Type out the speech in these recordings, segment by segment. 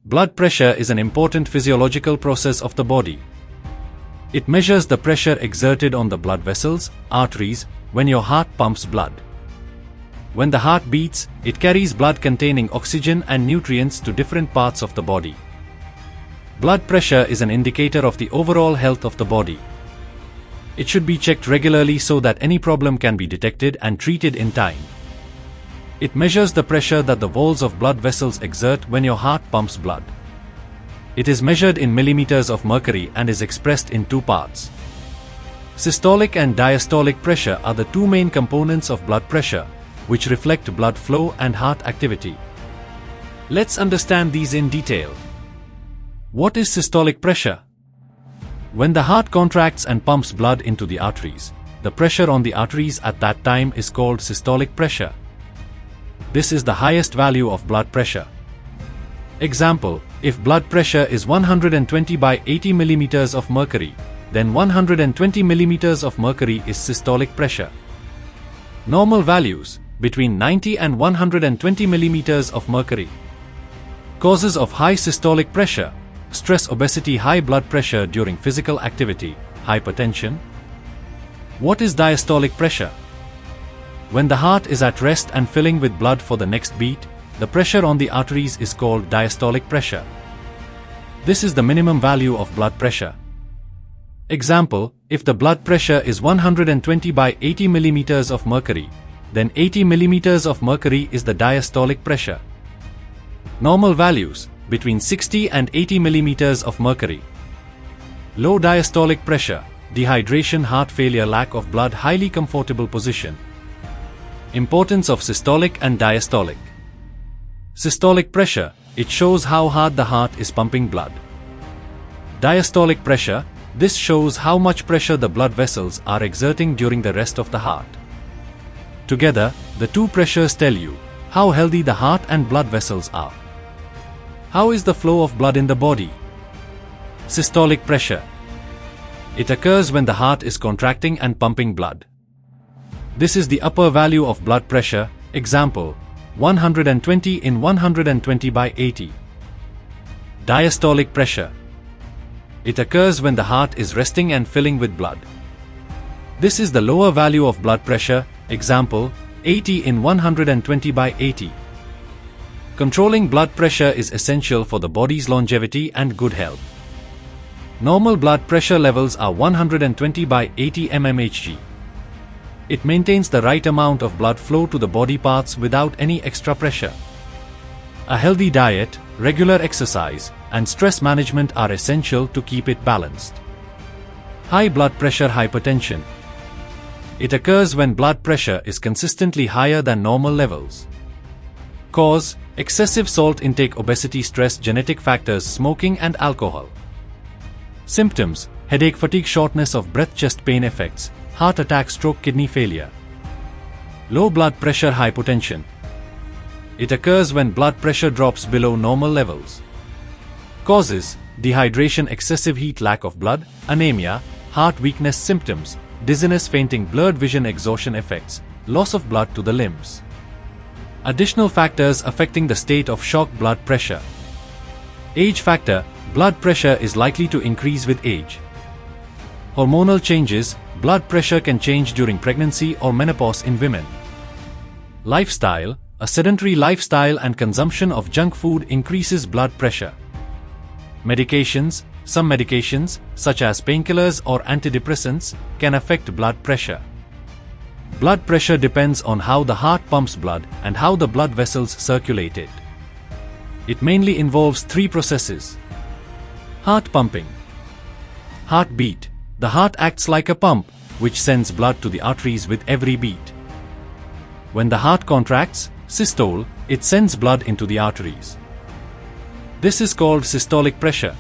Blood pressure is an important physiological process of the body. It measures the pressure exerted on the blood vessels, arteries, when your heart pumps blood. When the heart beats, it carries blood containing oxygen and nutrients to different parts of the body. Blood pressure is an indicator of the overall health of the body. It should be checked regularly so that any problem can be detected and treated in time. It measures the pressure that the walls of blood vessels exert when your heart pumps blood. It is measured in millimeters of mercury and is expressed in two parts. Systolic and diastolic pressure are the two main components of blood pressure, which reflect blood flow and heart activity. Let's understand these in detail. What is systolic pressure? When the heart contracts and pumps blood into the arteries, the pressure on the arteries at that time is called systolic pressure. This is the highest value of blood pressure. Example, if blood pressure is 120 by 80 millimeters of mercury, then 120 millimeters of mercury is systolic pressure. Normal values, between 90 and 120 millimeters of mercury. Causes of high systolic pressure: stress, obesity, high blood pressure during physical activity, hypertension. What is diastolic pressure? When the heart is at rest and filling with blood for the next beat, the pressure on the arteries is called diastolic pressure. This is the minimum value of blood pressure. Example, if the blood pressure is 120 by 80 millimeters of mercury, then 80 millimeters of mercury is the diastolic pressure. Normal values, between 60 and 80 millimeters of mercury. Low diastolic pressure: dehydration, heart failure, lack of blood, highly comfortable position. Importance of systolic and diastolic. Systolic pressure: it shows how hard the heart is pumping blood. Diastolic pressure: this shows how much pressure the blood vessels are exerting during the rest of the heart. Together, the two pressures tell you how healthy the heart and blood vessels are. How is the flow of blood in the body? Systolic pressure: it occurs when the heart is contracting and pumping blood. This is the upper value of blood pressure. Example, 120 in 120 by 80. Diastolic pressure: it occurs when the heart is resting and filling with blood. This is the lower value of blood pressure. Example, 80 in 120 by 80. Controlling blood pressure is essential for the body's longevity and good health. Normal blood pressure levels are 120 by 80 mmHg. It maintains the right amount of blood flow to the body parts without any extra pressure. A healthy diet, regular exercise, and stress management are essential to keep it balanced. High blood pressure, hypertension. It occurs when blood pressure is consistently higher than normal levels. Cause: excessive salt intake, obesity, stress, genetic factors, smoking and alcohol. Symptoms: headache, fatigue, shortness of breath, chest pain. Effects: heart attack, stroke, kidney failure. Low blood pressure, hypotension. It occurs when blood pressure drops below normal levels. Causes: dehydration, excessive heat, lack of blood, anemia, heart weakness. Symptoms: dizziness, fainting, blurred vision, exhaustion. Effects: loss of blood to the limbs. Additional factors affecting the state of shock: blood pressure. Age factor: blood pressure is likely to increase with age. Hormonal changes: blood pressure can change during pregnancy or menopause in women. Lifestyle: a sedentary lifestyle and consumption of junk food increases blood pressure. Medications: some medications, such as painkillers or antidepressants, can affect blood pressure. Blood pressure depends on how the heart pumps blood and how the blood vessels circulate it. It mainly involves three processes. Heart pumping. Heartbeat: the heart acts like a pump, which sends blood to the arteries with every beat. When the heart contracts, systole, it sends blood into the arteries. This is called systolic pressure.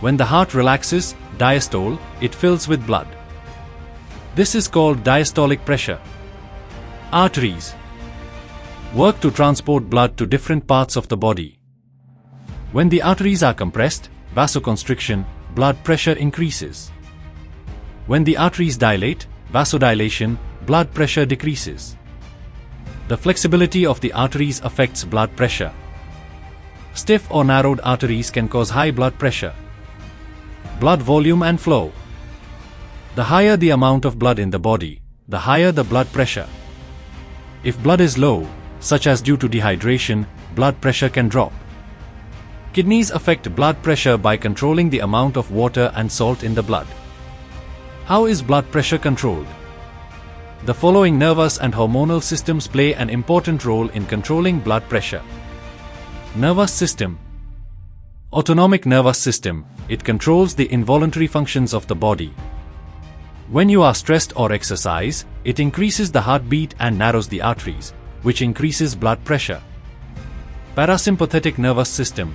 When the heart relaxes, diastole, it fills with blood. This is called diastolic pressure. Arteries work to transport blood to different parts of the body. When the arteries are compressed, vasoconstriction, blood pressure increases. When the arteries dilate, vasodilation, blood pressure decreases. The flexibility of the arteries affects blood pressure. Stiff or narrowed arteries can cause high blood pressure. Blood volume and flow. The higher the amount of blood in the body, the higher the blood pressure. If blood is low, such as due to dehydration, blood pressure can drop. Kidneys affect blood pressure by controlling the amount of water and salt in the blood. How is blood pressure controlled? The following nervous and hormonal systems play an important role in controlling blood pressure. Nervous system. Autonomic nervous system. It controls the involuntary functions of the body. When you are stressed or exercise, it increases the heartbeat and narrows the arteries, which increases blood pressure. Parasympathetic nervous system.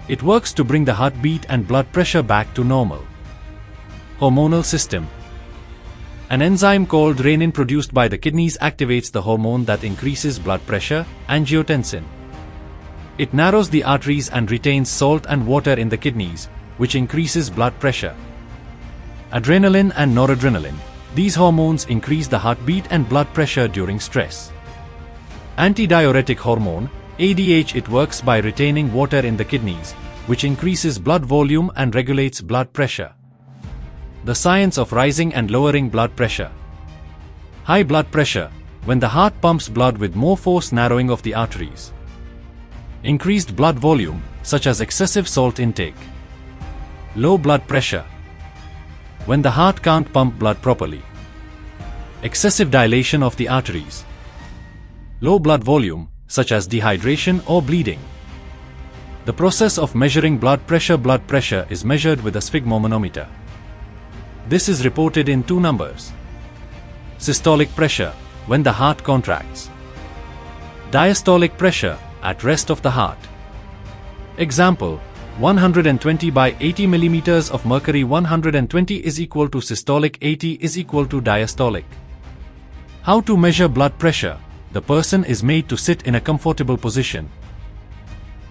It works to bring the heartbeat and blood pressure back to normal. Hormonal system. An enzyme called renin produced by the kidneys activates the hormone that increases blood pressure, angiotensin. It narrows the arteries and retains salt and water in the kidneys, which increases blood pressure. Adrenaline and noradrenaline. These hormones increase the heartbeat and blood pressure during stress. Antidiuretic hormone, ADH. It works by retaining water in the kidneys, which increases blood volume and regulates blood pressure. The science of rising and lowering blood pressure. High blood pressure, when the heart pumps blood with more force, narrowing of the arteries. Increased blood volume, such as excessive salt intake. Low blood pressure, when the heart can't pump blood properly. Excessive dilation of the arteries. Low blood volume, such as dehydration or bleeding. The process of measuring blood pressure is measured with a sphygmomanometer. This is reported in two numbers. Systolic pressure, when the heart contracts. Diastolic pressure, at rest of the heart. Example, 120 by 80 millimeters of mercury. 120 is equal to systolic, 80 is equal to diastolic. How to measure blood pressure? The person is made to sit in a comfortable position.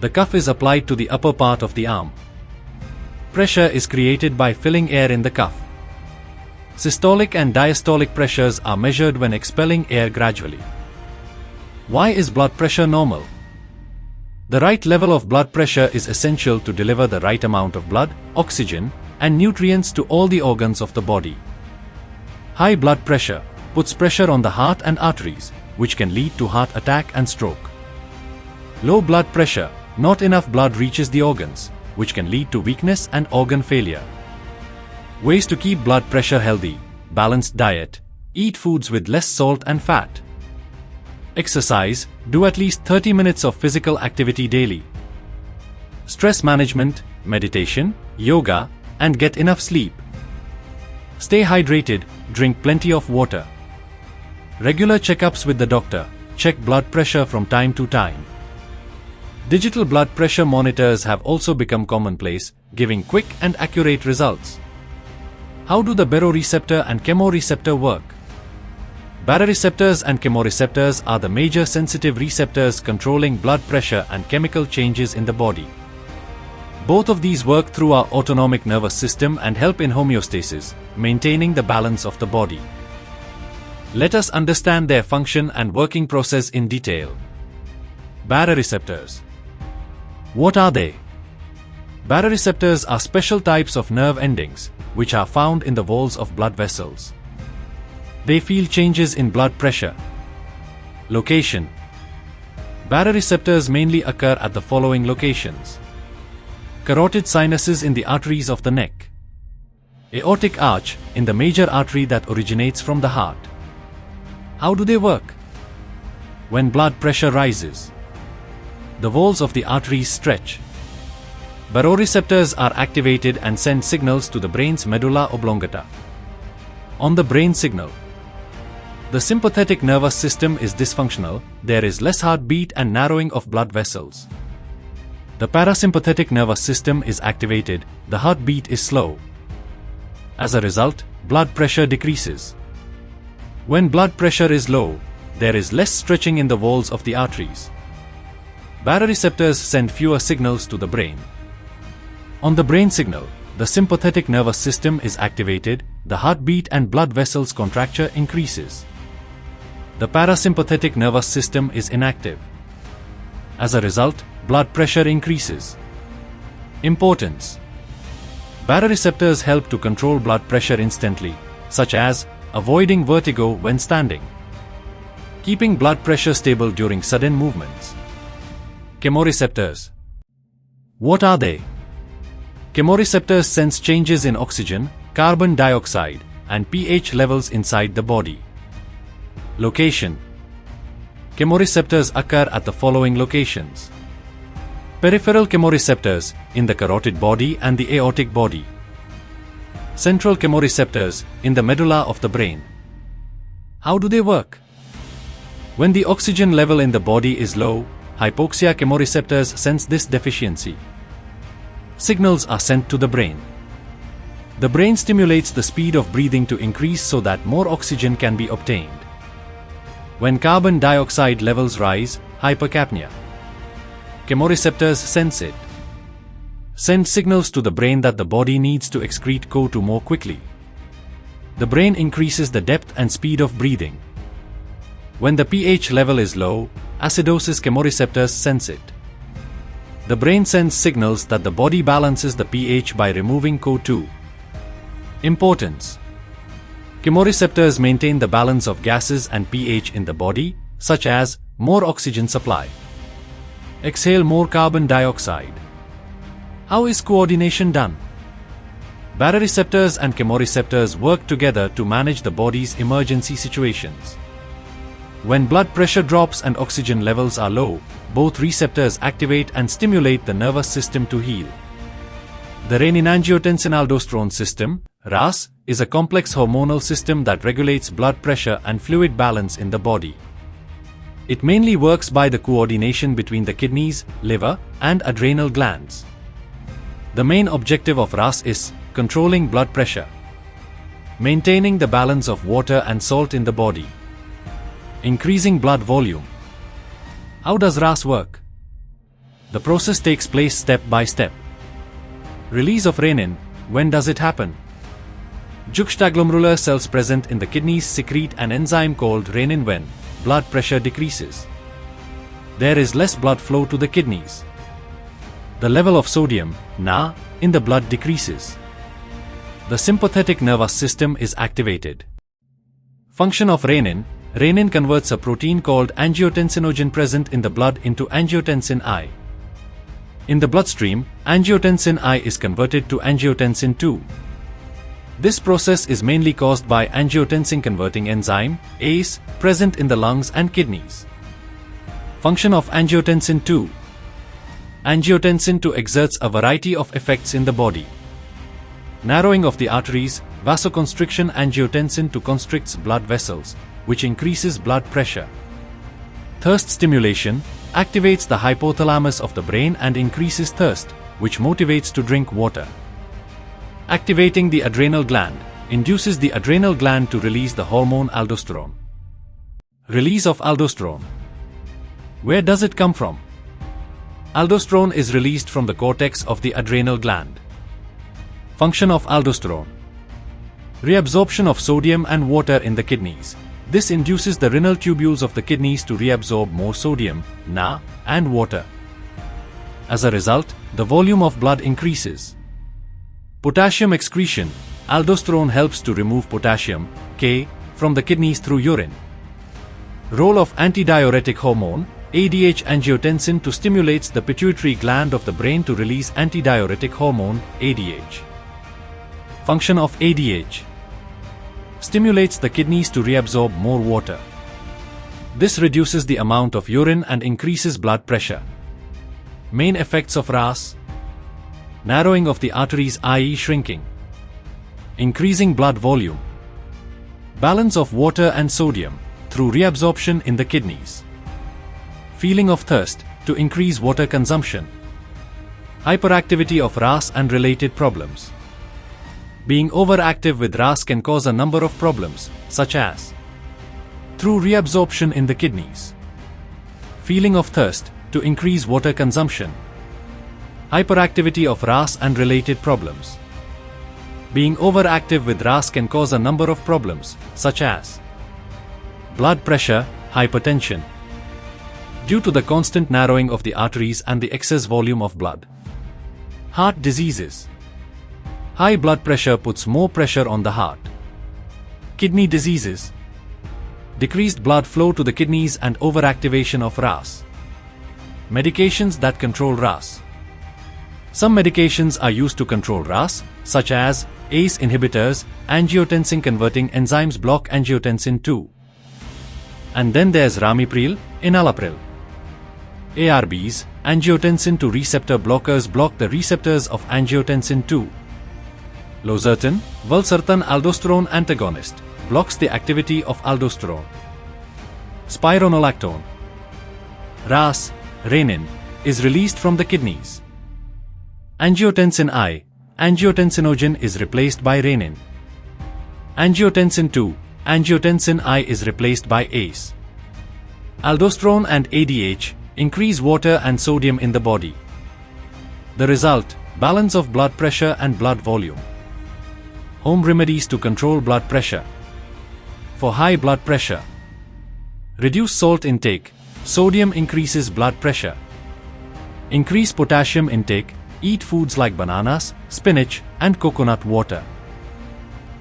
The cuff is applied to the upper part of the arm. Pressure is created by filling air in the cuff. Systolic and diastolic pressures are measured when expelling air gradually. Why is blood pressure normal? The right level of blood pressure is essential to deliver the right amount of blood, oxygen, and nutrients to all the organs of the body. High blood pressure puts pressure on the heart and arteries, which can lead to heart attack and stroke. Low blood pressure, not enough blood reaches the organs, which can lead to weakness and organ failure. Ways to keep blood pressure healthy: balanced diet, eat foods with less salt and fat. Exercise, do at least 30 minutes of physical activity daily. Stress management, meditation, yoga, and get enough sleep. Stay hydrated, drink plenty of water. Regular checkups with the doctor, check blood pressure from time to time. Digital blood pressure monitors have also become commonplace, giving quick and accurate results. How do the baroreceptor and chemoreceptor work? Baroreceptors and chemoreceptors are the major sensitive receptors controlling blood pressure and chemical changes in the body. Both of these work through our autonomic nervous system and help in homeostasis, maintaining the balance of the body. Let us understand their function and working process in detail. Baroreceptors. What are they? Baroreceptors are special types of nerve endings, which are found in the walls of blood vessels. They feel changes in blood pressure. Location. Baroreceptors mainly occur at the following locations. Carotid sinuses in the arteries of the neck. Aortic arch in the major artery that originates from the heart. How do they work? When blood pressure rises, the walls of the arteries stretch. Baroreceptors are activated and send signals to the brain's medulla oblongata. On the brain signal, the sympathetic nervous system is dysfunctional, there is less heartbeat and narrowing of blood vessels. The parasympathetic nervous system is activated, the heartbeat is slow. As a result, blood pressure decreases. When blood pressure is low, there is less stretching in the walls of the arteries. Baroreceptors send fewer signals to the brain. On the brain signal, the sympathetic nervous system is activated, the heartbeat and blood vessels contracture increases. The parasympathetic nervous system is inactive. As a result, blood pressure increases. Importance: baroreceptors help to control blood pressure instantly, such as avoiding vertigo when standing, keeping blood pressure stable during sudden movements. Chemoreceptors. What are they? Chemoreceptors sense changes in oxygen, carbon dioxide, and pH levels inside the body. Location: chemoreceptors occur at the following locations. Peripheral chemoreceptors, in the carotid body and the aortic body. Central chemoreceptors, in the medulla of the brain. How do they work? When the oxygen level in the body is low, hypoxia chemoreceptors sense this deficiency. Signals are sent to the brain. The brain stimulates the speed of breathing to increase so that more oxygen can be obtained. When carbon dioxide levels rise, hypercapnia. Chemoreceptors sense it. Send signals to the brain that the body needs to excrete CO2 more quickly. The brain increases the depth and speed of breathing. When the pH level is low, acidosis chemoreceptors sense it. The brain sends signals that the body balances the pH by removing CO2. Importance: chemoreceptors maintain the balance of gases and pH in the body, such as more oxygen supply. Exhale more carbon dioxide. How is coordination done? Baroreceptors and chemoreceptors work together to manage the body's emergency situations. When blood pressure drops and oxygen levels are low, both receptors activate and stimulate the nervous system to heal. The renin-angiotensin-aldosterone system, RAS, is a complex hormonal system that regulates blood pressure and fluid balance in the body. It mainly works by the coordination between the kidneys, liver, and adrenal glands. The main objective of RAS is controlling blood pressure, maintaining the balance of water and salt in the body, increasing blood volume. How does RAS work? The process takes place step by step. Release of renin. When does it happen? Juxtaglomerular cells present in the kidneys secrete an enzyme called renin when blood pressure decreases. There is less blood flow to the kidneys. The level of sodium, Na, in the blood decreases. The sympathetic nervous system is activated. Function of renin. Renin converts a protein called angiotensinogen present in the blood into angiotensin I. In the bloodstream, angiotensin I is converted to angiotensin II. This process is mainly caused by angiotensin-converting enzyme, ACE, present in the lungs and kidneys. Function of angiotensin II. Angiotensin II exerts a variety of effects in the body. Narrowing of the arteries, vasoconstriction. Angiotensin II constricts blood vessels, which increases blood pressure. Thirst stimulation activates the hypothalamus of the brain and increases thirst, which motivates to drink water. Activating the adrenal gland induces the adrenal gland to release the hormone aldosterone. Release of aldosterone. Where does it come from? Aldosterone is released from the cortex of the adrenal gland. Function of aldosterone. Reabsorption of sodium and water in the kidneys. This induces the renal tubules of the kidneys to reabsorb more sodium, Na, and water. As a result, the volume of blood increases. Potassium excretion. Aldosterone helps to remove potassium, K, from the kidneys through urine. Role of antidiuretic hormone, ADH. Angiotensin II stimulates the pituitary gland of the brain to release antidiuretic hormone, ADH. Function of ADH. Stimulates the kidneys to reabsorb more water. This reduces the amount of urine and increases blood pressure. Main effects of RAS: narrowing of the arteries, i.e. shrinking, increasing blood volume, balance of water and sodium through reabsorption in the kidneys, feeling of thirst to increase water consumption, hyperactivity of RAS and related problems. Being overactive with RAS can cause a number of problems, such as through reabsorption in the kidneys, feeling of thirst to increase water consumption, hyperactivity of RAS and related problems. Being overactive with RAS can cause a number of problems, such as blood pressure, hypertension, due to the constant narrowing of the arteries and the excess volume of blood. Heart diseases. High blood pressure puts more pressure on the heart. Kidney diseases. Decreased blood flow to the kidneys and overactivation of RAS. Medications that control RAS. Some medications are used to control RAS, such as ACE inhibitors, angiotensin-converting enzymes block angiotensin II. And then there's ramipril, enalapril. ARBs, angiotensin II receptor blockers block the receptors of angiotensin II. Losartan, valsartan aldosterone antagonist, blocks the activity of aldosterone. Spironolactone. RAS, renin, is released from the kidneys. Angiotensin I, angiotensinogen is replaced by renin. Angiotensin II, angiotensin I is replaced by ACE. Aldosterone and ADH increase water and sodium in the body. The result, balance of blood pressure and blood volume. Home remedies to control blood pressure. For high blood pressure, reduce salt intake, sodium increases blood pressure. Increase potassium intake, eat foods like bananas, spinach, and coconut water.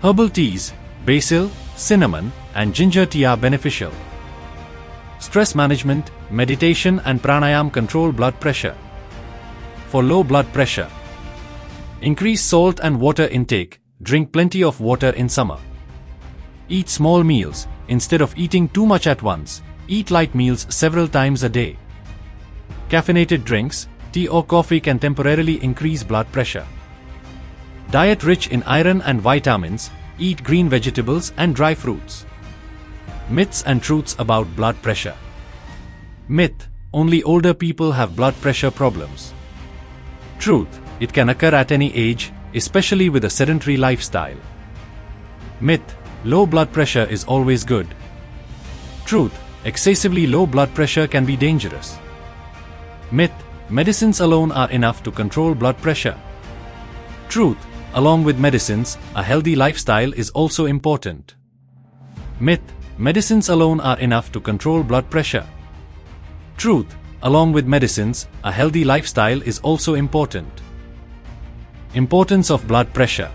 Herbal teas, basil, cinnamon, and ginger tea are beneficial. Stress management, meditation and pranayam control blood pressure. For low blood pressure, increase salt and water intake, drink plenty of water in summer. Eat small meals, instead of eating too much at once, eat light meals several times a day. Caffeinated drinks, tea or coffee can temporarily increase blood pressure. Diet rich in iron and vitamins, eat green vegetables and dry fruits. Myths and truths about blood pressure. Myth: only older people have blood pressure problems. Truth: it can occur at any age, especially with a sedentary lifestyle. Myth: low blood pressure is always good. Truth: excessively low blood pressure can be dangerous. Myth: medicines alone are enough to control blood pressure. Truth: along with medicines, a healthy lifestyle is also important. Myth: medicines alone are enough to control blood pressure. Truth: along with medicines, a healthy lifestyle is also important. Importance of blood pressure.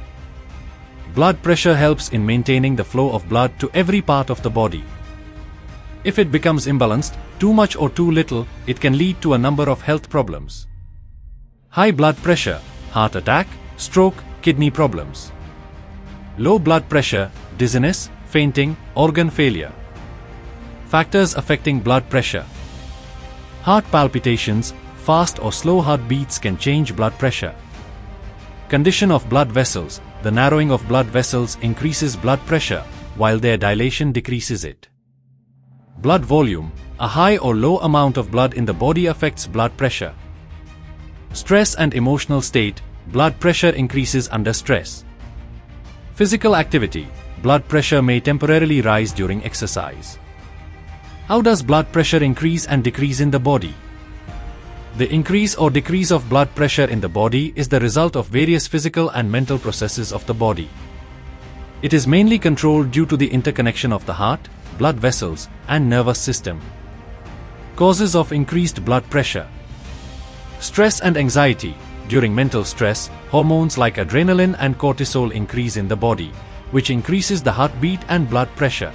Blood pressure helps in maintaining the flow of blood to every part of the body. If it becomes imbalanced, too much or too little, it can lead to a number of health problems. High blood pressure, heart attack, stroke, kidney problems. Low blood pressure, dizziness, fainting, organ failure. Factors affecting blood pressure. Heart palpitations, fast or slow heartbeats can change blood pressure. Condition of blood vessels. The narrowing of blood vessels increases blood pressure, while their dilation decreases it. Blood volume. A high or low amount of blood in the body affects blood pressure. Stress and emotional state. Blood pressure increases under stress. Physical activity. Blood pressure may temporarily rise during exercise. How does blood pressure increase and decrease in the body? The increase or decrease of blood pressure in the body is the result of various physical and mental processes of the body. It is mainly controlled due to the interconnection of the heart, blood vessels, and nervous system. Causes of increased blood pressure. Stress and anxiety. During mental stress, hormones like adrenaline and cortisol increase in the body, which increases the heartbeat and blood pressure.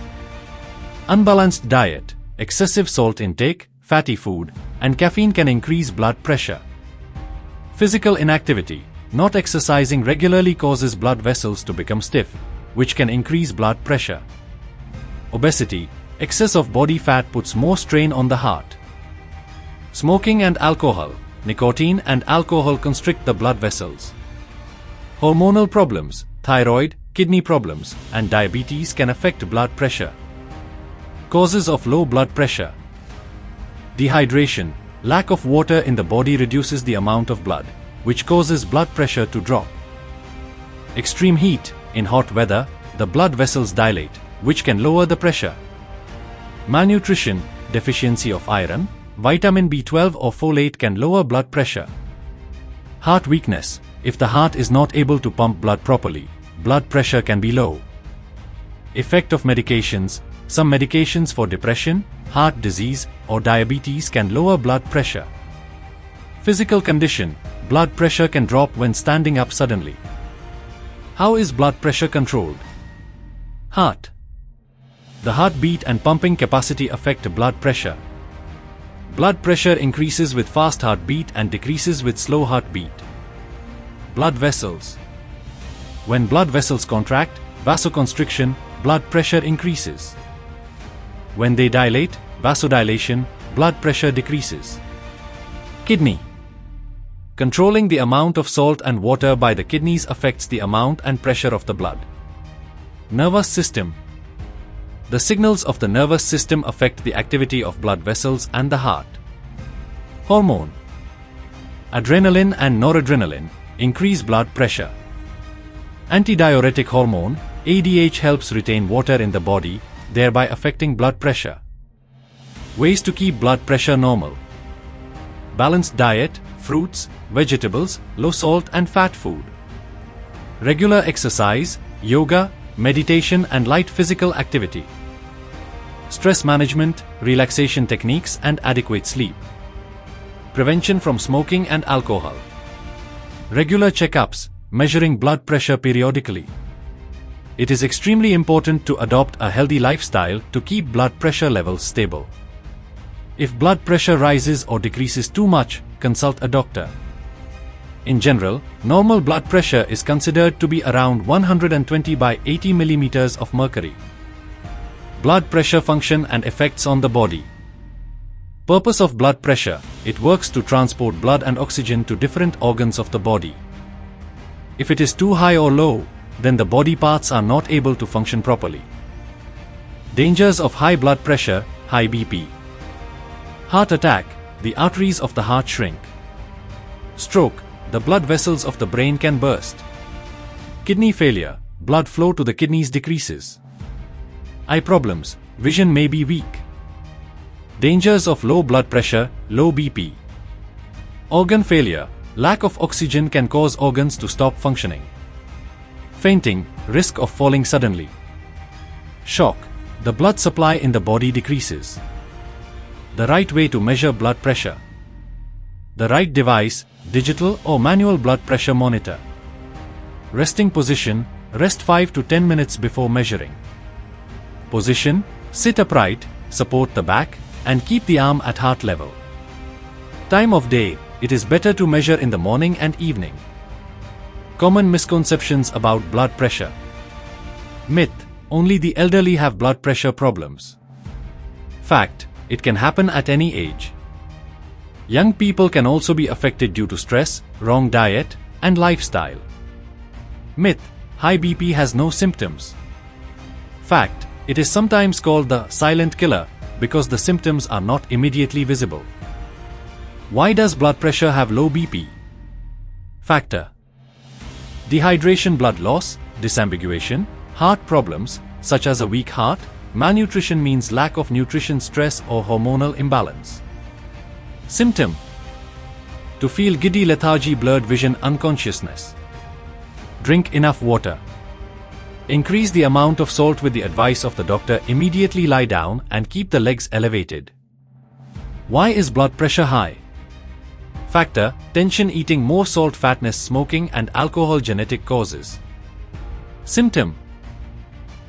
Unbalanced diet. Excessive salt intake, fatty food, and caffeine can increase blood pressure. Physical inactivity. Not exercising regularly causes blood vessels to become stiff, which can increase blood pressure. Obesity. Excess of body fat puts more strain on the heart. Smoking and alcohol. Nicotine and alcohol constrict the blood vessels. Hormonal problems. Thyroid, kidney problems, and diabetes can affect blood pressure. Causes of low blood pressure. Dehydration. Lack of water in the body reduces the amount of blood, which causes blood pressure to drop. Extreme heat. In hot weather, the blood vessels dilate, which can lower the pressure. Malnutrition. Deficiency of iron, vitamin B12 or folate can lower blood pressure. Heart weakness. If the heart is not able to pump blood properly, blood pressure can be low. Effect of medications. Some medications for depression, heart disease, or diabetes can lower blood pressure. Physical condition: blood pressure can drop when standing up suddenly. How is blood pressure controlled? Heart. The heartbeat and pumping capacity affect blood pressure. Blood pressure increases with fast heartbeat and decreases with slow heartbeat. Blood vessels. When blood vessels contract, vasoconstriction, blood pressure increases. When they dilate, vasodilation, blood pressure decreases. Kidney. Controlling the amount of salt and water by the kidneys affects the amount and pressure of the blood. Nervous system. The signals of the nervous system affect the activity of blood vessels and the heart. Hormone. Adrenaline and noradrenaline increase blood pressure. Antidiuretic hormone, ADH, helps retain water in the body, thereby affecting blood pressure. Ways to keep blood pressure normal. Balanced diet, fruits, vegetables, low salt and fat food. Regular exercise, yoga, meditation and light physical activity. Stress management, relaxation techniques and adequate sleep. Prevention from smoking and alcohol. Regular checkups, measuring blood pressure periodically. It is extremely important to adopt a healthy lifestyle to keep blood pressure levels stable. If blood pressure rises or decreases too much, consult a doctor. In general, normal blood pressure is considered to be around 120 by 80 mm of mercury. Blood pressure function and effects on the body. Purpose of blood pressure: it works to transport blood and oxygen to different organs of the body. If it is too high or low, then the body parts are not able to function properly. Dangers of high blood pressure: high BP. Heart attack: the arteries of the heart shrink. Stroke: the blood vessels of the brain can burst. Kidney failure: blood flow to the kidneys decreases. Eye problems: vision may be weak. Dangers of low blood pressure: low BP. Organ failure: lack of oxygen can cause organs to stop functioning. Fainting: risk of falling suddenly. Shock: the blood supply in the body decreases. The right way to measure blood pressure. The right device: digital or manual blood pressure monitor. Resting position: rest 5 to 10 minutes before measuring. Position: sit upright, support the back, and keep the arm at heart level. Time of day: it is better to measure in the morning and evening. Common misconceptions about blood pressure. Myth: only the elderly have blood pressure problems. Fact: it can happen at any age. Young people can also be affected due to stress, wrong diet, and lifestyle. Myth: high BP has no symptoms. Fact: it is sometimes called the silent killer because the symptoms are not immediately visible. Why does blood pressure have low BP? Factor: dehydration, blood loss, disambiguation, heart problems such as a weak heart, malnutrition means lack of nutrition, stress or hormonal imbalance. Symptom: to feel giddy, lethargy, blurred vision, unconsciousness. Drink enough water. Increase the amount of salt with the advice of the doctor. Immediately lie down and keep the legs elevated. Why is blood pressure high? Factor: tension, eating more salt, fatness, smoking and alcohol, genetic causes. Symptom: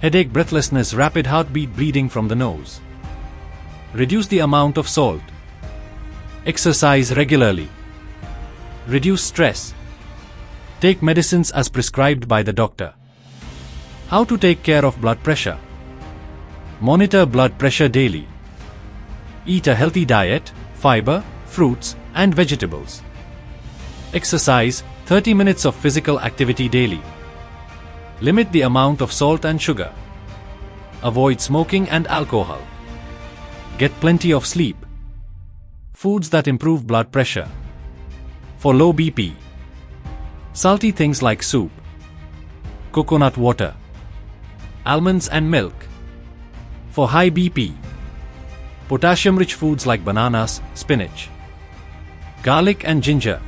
headache, breathlessness, rapid heartbeat, bleeding from the nose. Reduce the amount of salt. Exercise regularly. Reduce stress. Take medicines as prescribed by the doctor. How to take care of blood pressure? Monitor blood pressure daily. Eat a healthy diet, fiber, fruits, and vegetables. Exercise, 30 minutes of physical activity daily. Limit the amount of salt and sugar. Avoid smoking and alcohol. Get plenty of sleep. Foods that improve blood pressure. For low BP: salty things like soup, coconut water, almonds and milk. For high BP: potassium-rich foods like bananas, spinach, garlic and ginger.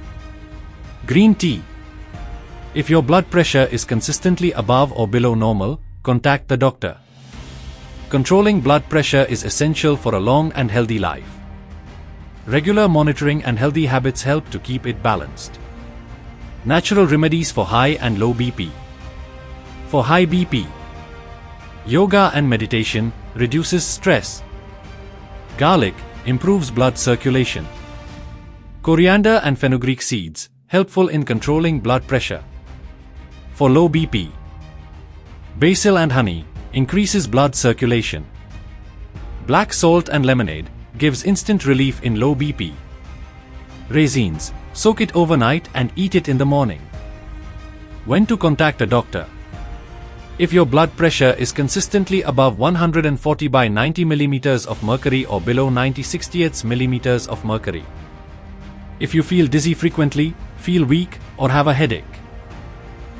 Green tea. If your blood pressure is consistently above or below normal, contact the doctor. Controlling blood pressure is essential for a long and healthy life. Regular monitoring and healthy habits help to keep it balanced. Natural remedies for high and low BP. For high BP, yoga and meditation reduces stress. Garlic improves blood circulation. Coriander and fenugreek seeds, helpful in controlling blood pressure. For low BP, basil and honey increases blood circulation. Black salt and lemonade gives instant relief in low BP. Raisins, soak it overnight and eat it in the morning. When to contact a doctor? If your blood pressure is consistently above 140 by 90 mm of mercury or below 90/60 mm of mercury. If you feel dizzy frequently, feel weak, or have a headache.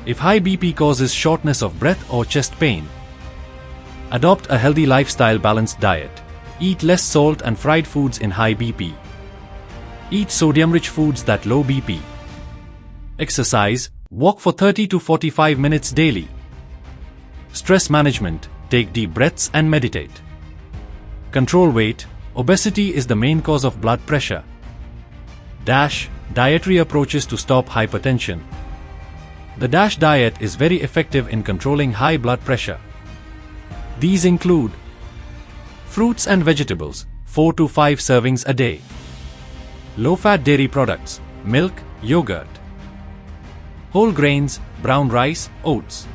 If high BP causes shortness of breath or chest pain. Adopt a healthy lifestyle balanced diet. Eat less salt and fried foods in high BP. Eat sodium-rich foods that low BP. Exercise, walk for 30 to 45 minutes daily. Stress management, take deep breaths and meditate. Control weight, obesity is the main cause of blood pressure. DASH, dietary approaches to stop hypertension. The DASH diet is very effective in controlling high blood pressure. These include fruits and vegetables, 4 to 5 servings a day. Low-fat dairy products, milk, yogurt. Whole grains, brown rice, oats.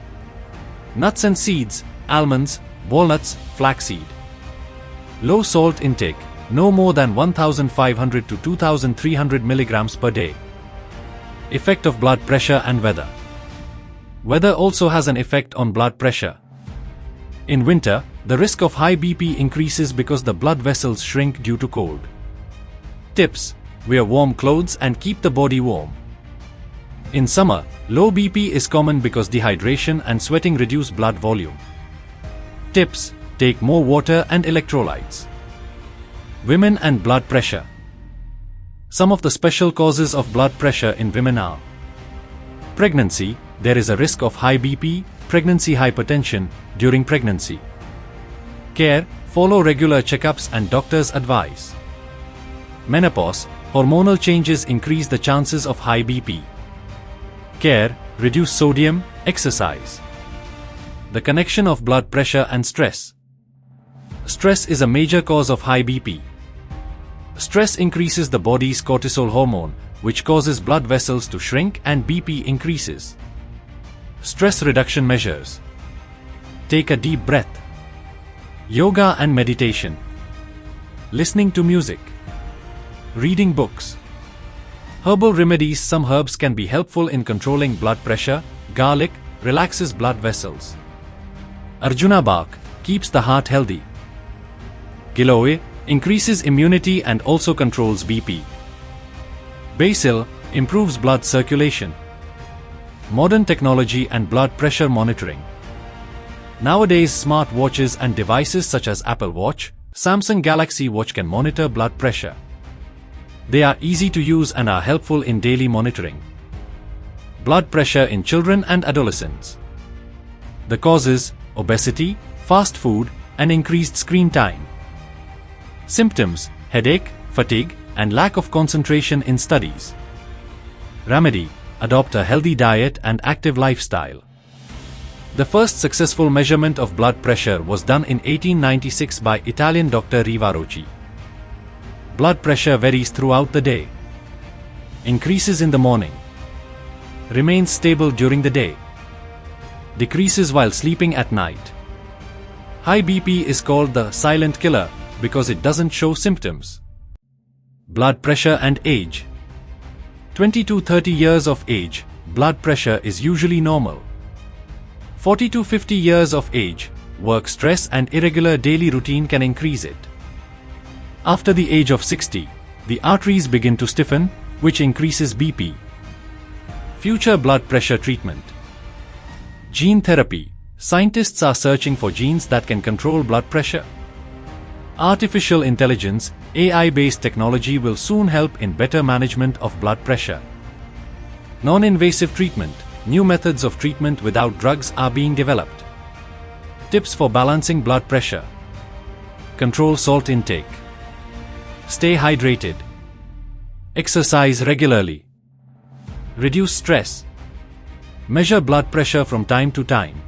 Nuts and seeds, almonds, walnuts, flaxseed. Low salt intake, no more than 1,500 to 2,300 milligrams per day. Effect of blood pressure and weather. Weather also has an effect on blood pressure. In winter, the risk of high BP increases because the blood vessels shrink due to cold. Tips: wear warm clothes and keep the body warm. In summer, low BP is common because dehydration and sweating reduce blood volume. Tips: take more water and electrolytes. Women and blood pressure. Some of the special causes of blood pressure in women are: pregnancy, there is a risk of high BP, pregnancy hypertension, during pregnancy. Care, follow regular checkups and doctor's advice. Menopause, hormonal changes increase the chances of high BP. Care, reduce sodium, exercise. The connection of blood pressure and stress. Stress is a major cause of high BP. Stress increases the body's cortisol hormone, which causes blood vessels to shrink and BP increases. Stress reduction measures. Take a deep breath. Yoga and meditation. Listening to music. Reading books. Herbal remedies. Some herbs can be helpful in controlling blood pressure. Garlic relaxes blood vessels. Arjuna bark keeps the heart healthy. Giloe increases immunity and also controls BP. Basil improves blood circulation. Modern technology and blood pressure monitoring. Nowadays, smart watches and devices such as Apple Watch, Samsung Galaxy Watch can monitor blood pressure. They are easy to use and are helpful in daily monitoring. Blood pressure in children and adolescents. The causes: obesity, fast food, and increased screen time. Symptoms: headache, fatigue, and lack of concentration in studies. Remedy: adopt a healthy diet and active lifestyle. The first successful measurement of blood pressure was done in 1896 by Italian Dr. Rivarocci. Blood pressure varies throughout the day. Increases in the morning. Remains stable during the day. Decreases while sleeping at night. High BP is called the silent killer because it doesn't show symptoms. Blood pressure and age. 20 to 30 years of age, blood pressure is usually normal. 40 to 50 years of age, work stress and irregular daily routine can increase it. After the age of 60, the arteries begin to stiffen, which increases BP. Future blood pressure treatment. Gene therapy. Scientists are searching for genes that can control blood pressure. Artificial intelligence, AI-based technology will soon help in better management of blood pressure. Non-invasive treatment. New methods of treatment without drugs are being developed. Tips for balancing blood pressure. Control salt intake. Stay hydrated. Exercise regularly. Reduce stress. Measure blood pressure from time to time.